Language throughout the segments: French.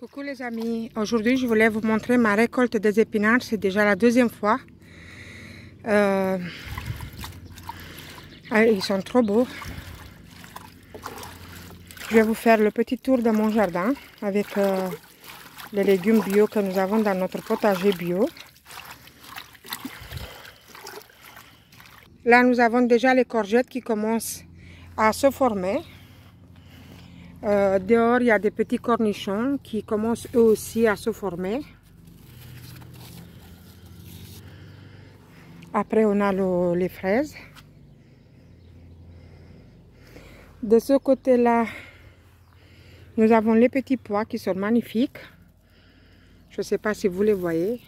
Coucou les amis, aujourd'hui je voulais vous montrer ma récolte des épinards, c'est déjà la deuxième fois. Ils sont trop beaux. Je vais vous faire le petit tour de mon jardin avec les légumes bio que nous avons dans notre potager bio. Là nous avons déjà les courgettes qui commencent à se former. Dehors, il y a des petits cornichons qui commencent eux aussi à se former. Après, on a les fraises. De ce côté-là, nous avons les petits pois qui sont magnifiques. Je ne sais pas si vous les voyez.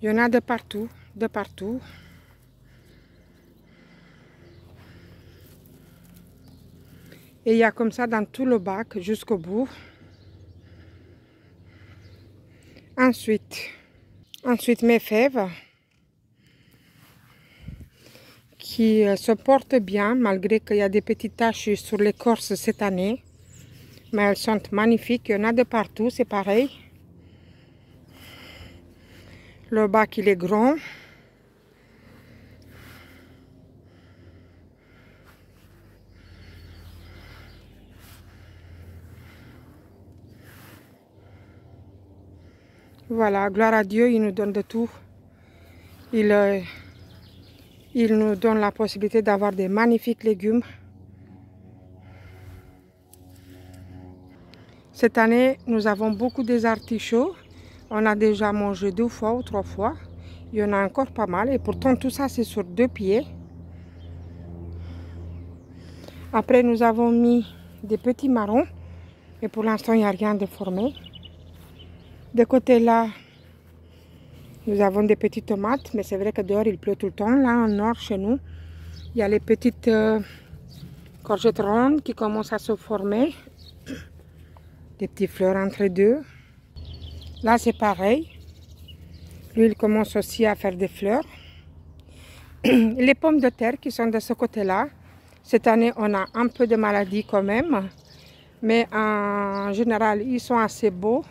Il y en a de partout, de partout. Et il y a comme ça dans tout le bac jusqu'au bout. Ensuite mes fèves qui se portent bien malgré qu'il y a des petites taches sur l'écorce cette année. Mais elles sont magnifiques, il y en a de partout, c'est pareil. Le bac il est grand. Voilà, gloire à Dieu, il nous donne de tout. Il nous donne la possibilité d'avoir des magnifiques légumes. Cette année, nous avons beaucoup des artichauts. On a déjà mangé 2 fois ou 3 fois. Il y en a encore pas mal. Et pourtant, tout ça, c'est sur 2 pieds. Après, nous avons mis des petits marrons. Et pour l'instant, il n'y a rien de formé. De côté là, nous avons des petites tomates. Mais c'est vrai que dehors, il pleut tout le temps. Là, au nord, chez nous, il y a les petites courgettes rondes qui commencent à se former. Des petites fleurs entre deux. Là, c'est pareil. Lui, il commence aussi à faire des fleurs. Les pommes de terre qui sont de ce côté-là. Cette année, on a un peu de maladie quand même. Mais en général, ils sont assez beaux.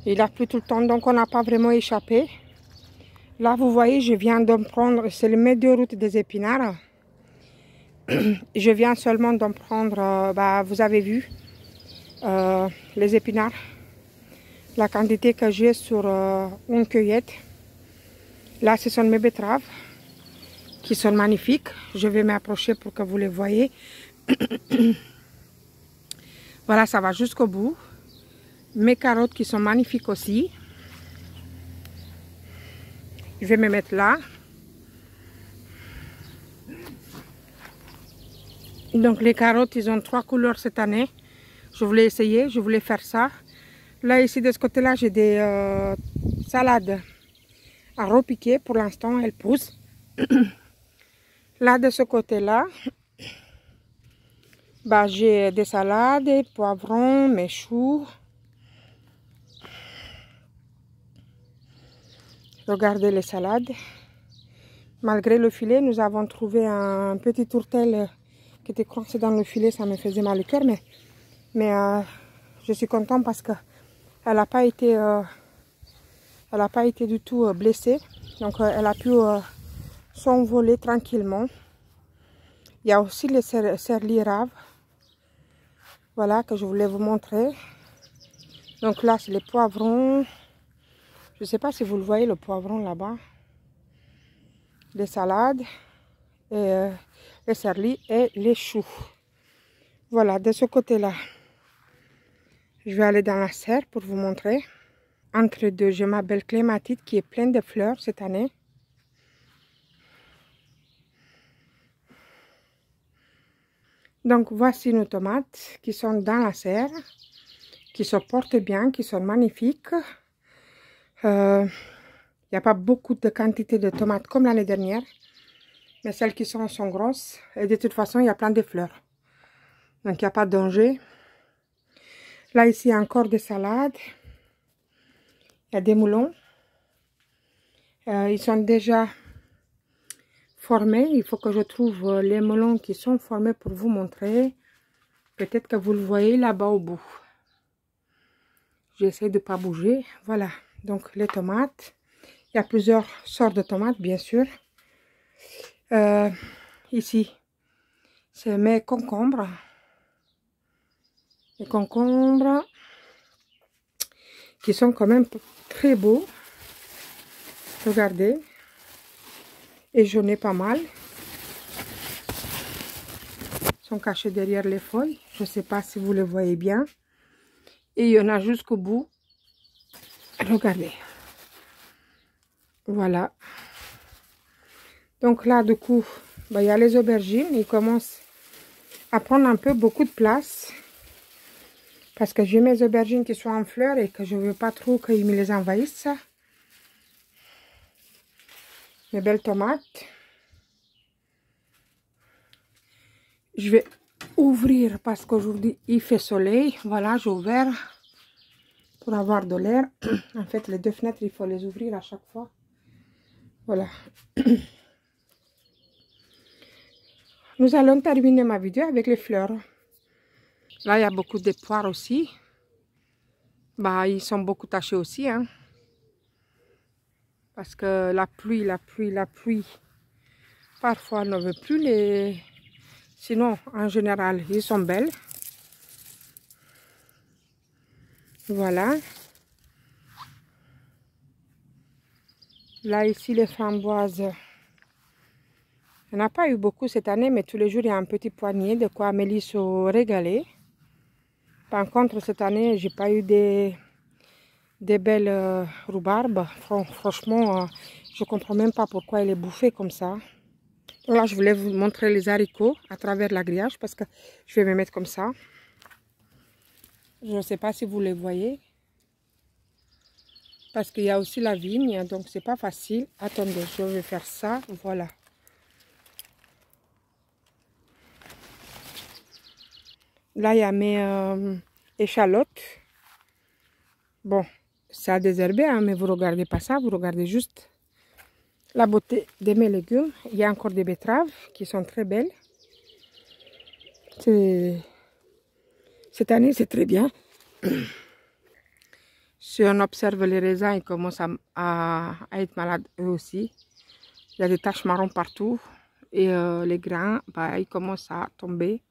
Il a plu tout le temps, donc on n'a pas vraiment échappé. Là, vous voyez, je viens d'en prendre, c'est le milieu de route des épinards. Je viens seulement d'en prendre, vous avez vu, les épinards. La quantité que j'ai sur une cueillette. Là, ce sont mes betteraves qui sont magnifiques. Je vais m'approcher pour que vous les voyez. Voilà, ça va jusqu'au bout. Mes carottes qui sont magnifiques aussi. Je vais me mettre là. Donc les carottes, ils ont 3 couleurs cette année. Je voulais essayer, je voulais faire ça. Là, ici, de ce côté-là, j'ai des salades à repiquer. Pour l'instant, elles poussent. Là, de ce côté-là, j'ai des salades, des poivrons, mes choux. Regardez les salades. Malgré le filet, nous avons trouvé un petit tourtel qui était coincé dans le filet. Ça me faisait mal au cœur, mais je suis contente parce que elle n'a pas été du tout blessée. Donc elle a pu s'envoler tranquillement. Il y a aussi les serlis raves. Voilà, que je voulais vous montrer. Donc là, c'est les poivrons. Je ne sais pas si vous le voyez, le poivron là-bas. Les salades, et, les serlis et les choux. Voilà, de ce côté-là, je vais aller dans la serre pour vous montrer. Entre deux, j'ai ma belle clématite qui est pleine de fleurs cette année. Donc, voici nos tomates qui sont dans la serre, qui se portent bien, qui sont magnifiques. Il n'y a pas beaucoup de quantité de tomates comme l'année dernière. Mais celles qui sont grosses. Et de toute façon, il y a plein de fleurs. Donc, il n'y a pas de danger. Là, ici, il y a encore des salades. Il y a des moulons. Ils sont déjà formés. Il faut que je trouve les melons qui sont formés pour vous montrer. Peut-être que vous le voyez là-bas au bout. J'essaie de ne pas bouger. Voilà, donc les tomates. Il y a plusieurs sortes de tomates, bien sûr. Ici, c'est mes concombres. Les concombres qui sont quand même très beaux. Regardez. Et j'en ai pas mal. Ils sont cachés derrière les feuilles. Je ne sais pas si vous les voyez bien. Et il y en a jusqu'au bout. Regardez. Voilà. Donc là, du coup, il y a les aubergines. Ils commencent à prendre un peu beaucoup de place. Parce que j'ai mes aubergines qui sont en fleurs et que je ne veux pas trop qu'ils me les envahissent. Mes belles tomates. Je vais ouvrir parce qu'aujourd'hui il fait soleil. Voilà, j'ai ouvert pour avoir de l'air. En fait, les deux fenêtres, il faut les ouvrir à chaque fois. Voilà. Nous allons terminer ma vidéo avec les fleurs. Là, il y a beaucoup de poires aussi. Bah, ils sont beaucoup tachés aussi, hein. Parce que la pluie, parfois ne veut plus les... Sinon, en général, ils sont belles. Voilà. Là, ici, les framboises. Il n'y en a pas eu beaucoup cette année, mais tous les jours, il y a un petit poignet de quoi Amélie se régaler. Par contre, cette année, j'ai pas eu des belles rhubarbes. Franchement, je comprends même pas pourquoi elle est bouffée comme ça. Donc là, je voulais vous montrer les haricots à travers la grillage parce que je vais me mettre comme ça. Je ne sais pas si vous les voyez. Parce qu'il y a aussi la vigne, donc c'est pas facile. Attendez, je vais faire ça. Voilà. Là, il y a mes échalotes. Bon, ça a désherbé, hein, mais vous regardez pas ça, vous regardez juste la beauté de mes légumes. Il y a encore des betteraves qui sont très belles. Cette année, c'est très bien. Si on observe les raisins, ils commencent à être malades eux aussi. Il y a des taches marron partout. Et les grains, bah, ils commencent à tomber.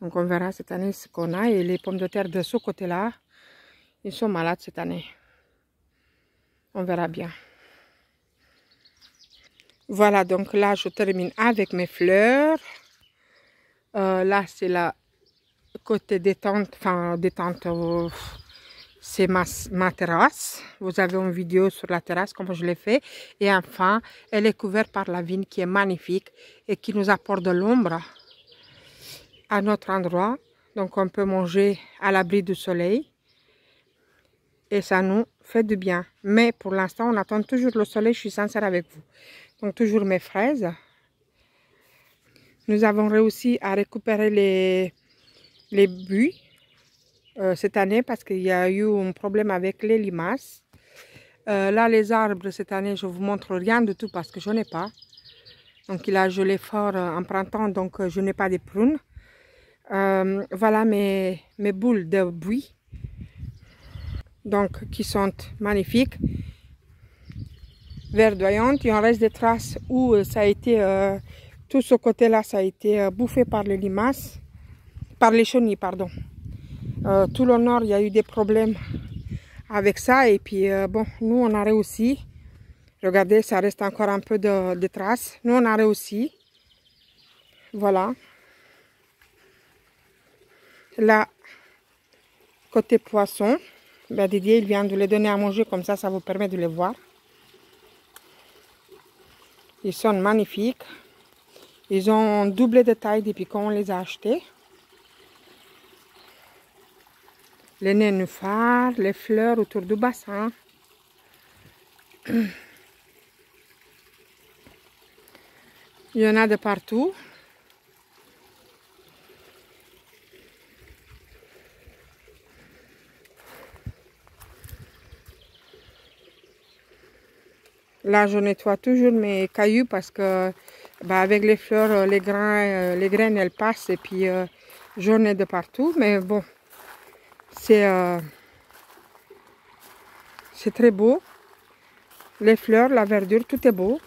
Donc on verra cette année ce qu'on a. Et les pommes de terre de ce côté-là, ils sont malades cette année. On verra bien. Voilà, donc là, je termine avec mes fleurs. Là, c'est la côté détente, enfin détente, c'est ma terrasse. Vous avez une vidéo sur la terrasse, comme je l'ai fait. Et enfin, elle est couverte par la vigne qui est magnifique et qui nous apporte de l'ombre à notre endroit. Donc, on peut manger à l'abri du soleil. Et ça nous fait du bien. Mais pour l'instant, on attend toujours le soleil, je suis sincère avec vous. Donc, toujours mes fraises. Nous avons réussi à récupérer les buis cette année parce qu'il y a eu un problème avec les limaces. Là, les arbres, cette année, je vous montre rien du tout parce que je n'ai pas. Donc, il a gelé fort en printemps, donc je n'ai pas de prunes. Voilà mes boules de buis. Donc, qui sont magnifiques. Verdoyantes. Il en reste des traces où ça a été... tout ce côté-là, ça a été bouffé par les limaces. Par les chenilles, pardon. Tout le nord, il y a eu des problèmes avec ça. Et puis, bon, nous, on a réussi. Regardez, ça reste encore un peu de traces. Nous, on a réussi. Voilà. Là, côté poisson, ben Didier, il vient de les donner à manger. Comme ça vous permet de les voir. Ils sont magnifiques. Ils ont doublé de taille depuis qu'on les a achetés. Les nénuphars, les fleurs autour du bassin. Il y en a de partout. Là, je nettoie toujours mes cailloux parce que bah, avec les fleurs, les graines, elles passent et puis j'en ai de partout. Mais bon, c'est très beau. Les fleurs, la verdure, tout est beau.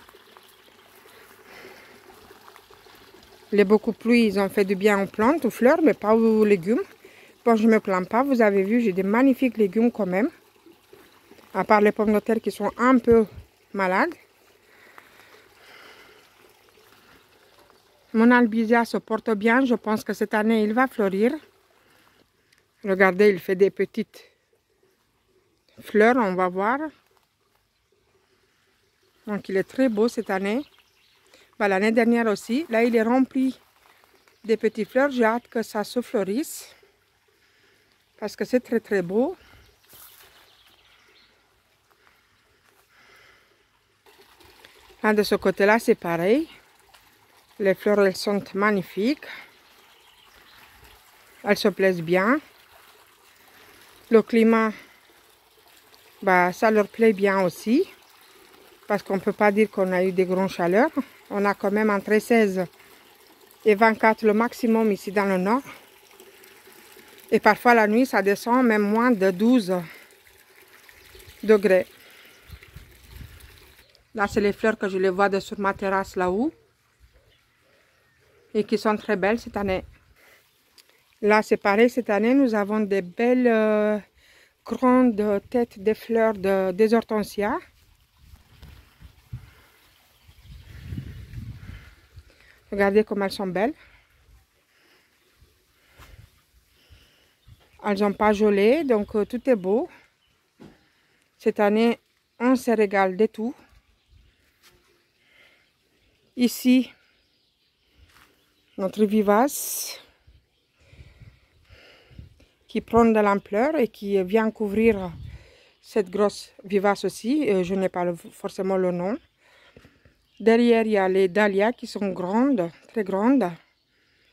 Les beaucoup pluies, ils ont fait du bien aux plantes, aux fleurs, mais pas aux légumes. Bon, je ne me plains pas. Vous avez vu, j'ai des magnifiques légumes quand même. À part les pommes de terre qui sont un peu malades. Mon albizia se porte bien. Je pense que cette année, il va fleurir. Regardez, il fait des petites fleurs, on va voir. Donc, il est très beau cette année. Bah, l'année dernière aussi. Là, il est rempli des petites fleurs. J'ai hâte que ça se fleurisse. Parce que c'est très, très beau. Là, de ce côté-là, c'est pareil. Les fleurs, elles sont magnifiques. Elles se plaisent bien. Le climat, bah, ça leur plaît bien aussi. Parce qu'on ne peut pas dire qu'on a eu des grandes chaleurs. On a quand même entre 16 et 24 le maximum ici dans le nord. Et parfois la nuit, ça descend même moins de 12 degrés. Là, c'est les fleurs que je les vois de sur ma terrasse là-haut. Et qui sont très belles cette année. Là, c'est pareil, cette année, nous avons des belles grandes têtes de fleurs des hortensias. Regardez comme elles sont belles. Elles n'ont pas gelé, donc tout est beau. Cette année, on se régale de tout. Ici, notre vivace qui prend de l'ampleur et qui vient couvrir cette grosse vivace aussi. Je n'ai pas forcément le nom. Derrière, il y a les dahlias qui sont grandes, très grandes,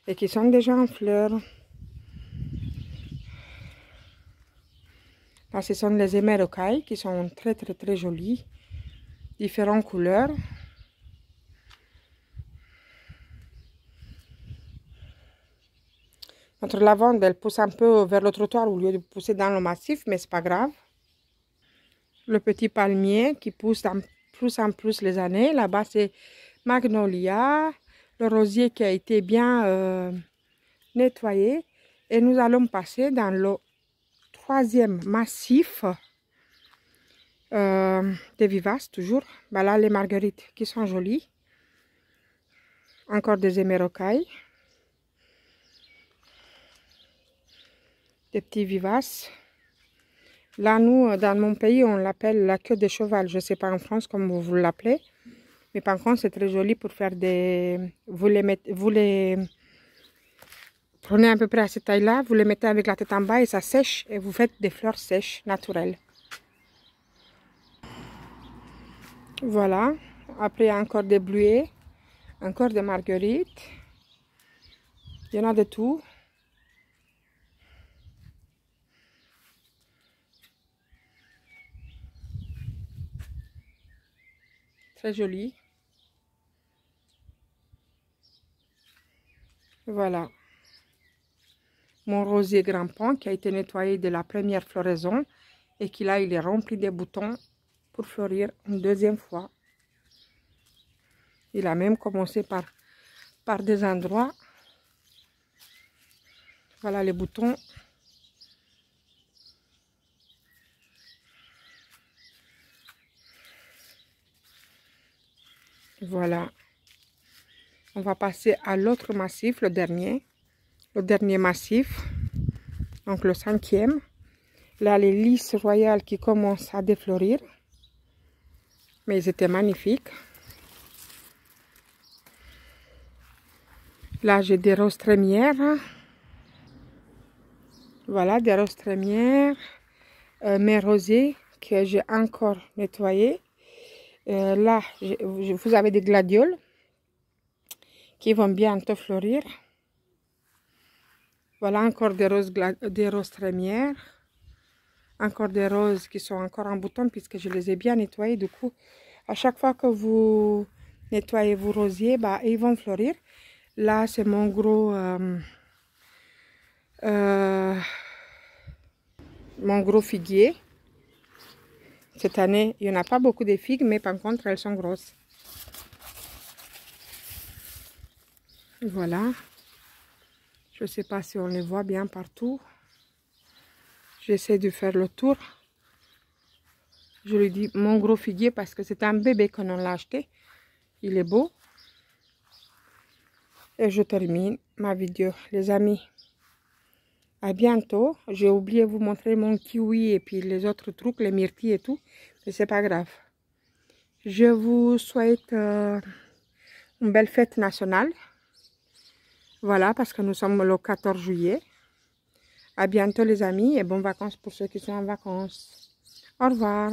et qui sont déjà en fleurs. Là, ce sont les hémérocailles qui sont très, très, très jolies. Différentes couleurs. Notre lavande, elle pousse un peu vers le trottoir au lieu de pousser dans le massif, mais c'est pas grave. Le petit palmier qui pousse en plus les années. Là-bas, c'est magnolia. Le rosier qui a été bien nettoyé. Et nous allons passer dans le troisième massif des vivaces, toujours. Ben là, les marguerites qui sont jolies. Encore des hémérocailles. Des petits vivaces. Là, nous, dans mon pays, on l'appelle la queue de cheval. Je ne sais pas en France comment vous l'appelez. Mais par contre, c'est très joli pour faire des... Vous les prenez à peu près à cette taille-là. Vous les mettez avec la tête en bas et ça sèche. Et vous faites des fleurs sèches, naturelles. Voilà. Après, encore des bleuets. Encore des marguerites. Il y en a de tout. Très joli. Voilà. Mon rosier grimpant qui a été nettoyé de la première floraison. Et qui là, il est rempli de boutons pour fleurir une deuxième fois. Il a même commencé par des endroits. Voilà les boutons. Voilà. On va passer à l'autre massif, le dernier. Le dernier massif. Donc le cinquième. Là, les lys royales qui commencent à défleurir. Mais ils étaient magnifiques. Là, j'ai des roses trémières. Voilà, des roses trémières. Mes rosiers que j'ai encore nettoyés. Là, vous avez des gladioles qui vont bientôt fleurir. Voilà encore des roses trémières. Encore des roses qui sont encore en bouton puisque je les ai bien nettoyées. Du coup, À chaque fois que vous nettoyez vos rosiers, bah, ils vont fleurir. Là, c'est mon gros figuier. Cette année, il n'y en a pas beaucoup de figues, mais par contre, elles sont grosses. Voilà. Je ne sais pas si on les voit bien partout. J'essaie de faire le tour. Je lui dis mon gros figuier parce que c'est un bébé qu'on l'a acheté. Il est beau. Et je termine ma vidéo, les amis. À bientôt. J'ai oublié de vous montrer mon kiwi et puis les autres trucs, les myrtilles et tout. Mais c'est pas grave. Je vous souhaite une belle fête nationale. Voilà, parce que nous sommes le 14 juillet. À bientôt les amis et bonnes vacances pour ceux qui sont en vacances. Au revoir.